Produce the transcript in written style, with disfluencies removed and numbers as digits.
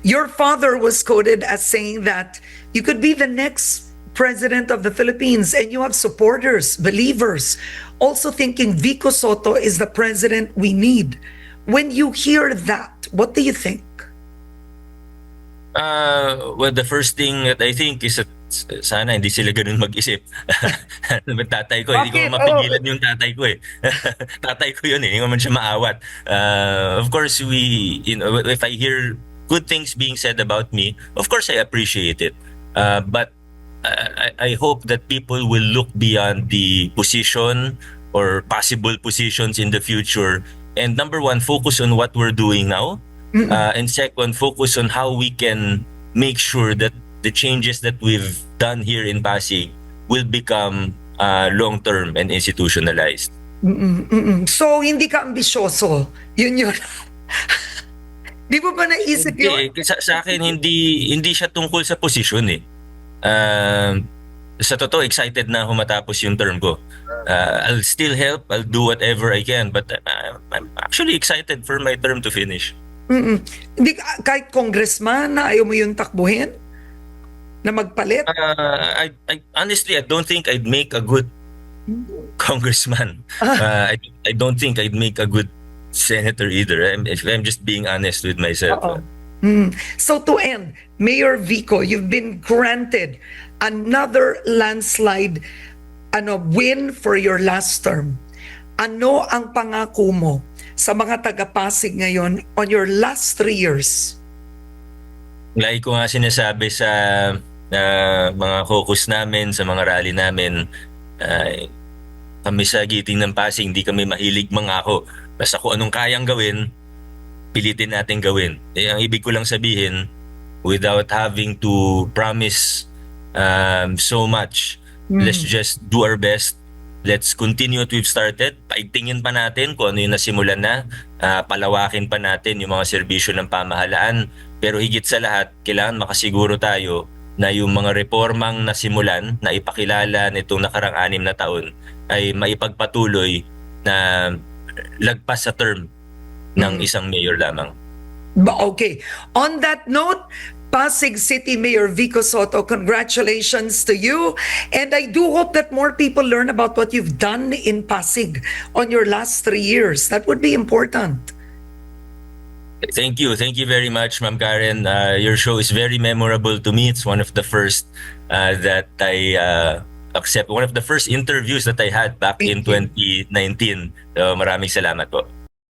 Your father was quoted as saying that you could be the next president of the Philippines, and you have supporters, believers, also thinking Vico Soto is the president we need. When you hear that, what do you think? Well, the first thing that I think is that sana hindi sila ganun mag-isip. Tatay ko, hindi ko Bakit? mapigilan yung tatay ko eh. Tatay ko yun eh, hindi ko man siya maawat. Of course, if I hear good things being said about me, of course I appreciate it. But I hope that people will look beyond the position or possible positions in the future. And number one, focus on what we're doing now. And second, focus on how we can make sure that the changes that we've done here in Pasig will become long-term and institutionalized. So, hindi ka ambisyoso. Yun. Di mo ba naisip yun? Hindi, sa akin, hindi siya tungkol sa posisyon eh. Sa totoo, excited na ako matapos yung term ko. I'll still help, I'll do whatever I can, but I'm actually excited for my term to finish. Hindi, kahit congressman na ayaw mo yung takbuhin? Na magpalit? Honestly, I don't think I'd make a good congressman. I don't think I'd make a good senator either. I'm just being honest with myself. So to end, Mayor Vico, you've been granted another landslide win for your last term. Ano ang pangako mo sa mga taga-Pasig ngayon on your last 3 years? Lagi ko nga sinasabi sa mga caucus namin, sa mga rally namin, kami sa Giting ng Pasig, hindi kami mahilig mangako. Basta kung anong kayang gawin, pilitin natin gawin. Ang ibig ko lang sabihin, without having to promise so much, let's just do our best. Let's continue what we've started. Paigtingin pa natin kung ano yung nasimulan na. Palawakin pa natin yung mga serbisyo ng pamahalaan. Pero higit sa lahat, kailangan makasiguro tayo na yung mga reformang nasimulan, na ipakilala nitong nakarang 6 na taon, ay maipagpatuloy na lagpas sa term ng isang mayor lamang. Okay. On that note, Pasig City Mayor Vico Soto, congratulations to you. And I do hope that more people learn about what you've done in Pasig on your last 3 years. That would be important. Thank you. Thank you very much, Ma'am Karen. Your show is very memorable to me. It's one of the first that I accept. One of the first interviews that I had back in 2019. So maraming salamat po.